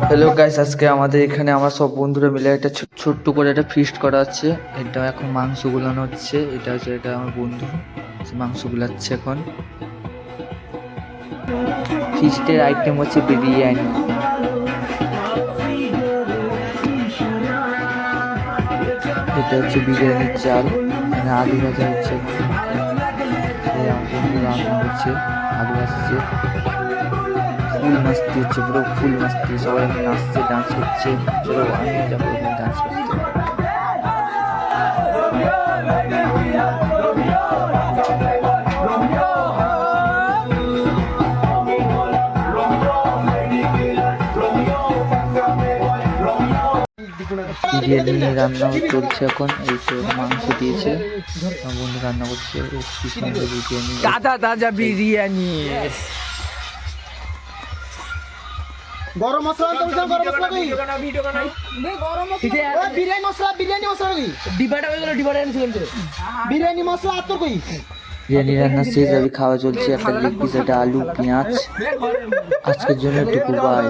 Hello guys, আজকে আমাদের এখানে আমার সব বন্ধুরা মিলে একটা ছোট্ট করে একটা ফিস্ট করা হচ্ছে। এটা এখন মাংস গুলানো হচ্ছে। এটা হচ্ছে এটা আমার বন্ধু, মাংস গুলাচ্ছে এখন। ফিস্টের আইটেম হচ্ছে বিরিয়ানি। এটা হচ্ছে বিরিয়ানির চাল। এখানে আলু ভাজা হচ্ছে। আমার বন্ধু রান্না করছে, আলু আসছে। ফুল মাস্তি হচ্ছে, পুরো ফুল মাস্তি। সবাই নাচছে, ডান্স করছে। চলো আমিও যাবো ডান্স করতে। বিরিয়ানি রান্না চলছে এখন। এই তো মাংস দিয়েছে, আমার বন্ধু রান্না করছে। কি সুন্দর বিরিয়ানি, তাজা তাজা বিরিয়ানি। গরম মশলা তো গরম মশলা কই বিরিয়ানি মশলা কই ডিবাটা হয়ে গেল, ডিবাটা এনেছিলাম তো। বিরিয়ানি মশলা আর তোর কই বিরিয়ানি রান্না শেষ, আমি খাওয়া চলছে। একটা লেগ পিস, একটা আলু, পেঁয়াজ। আজকের জন্য একটু বাই।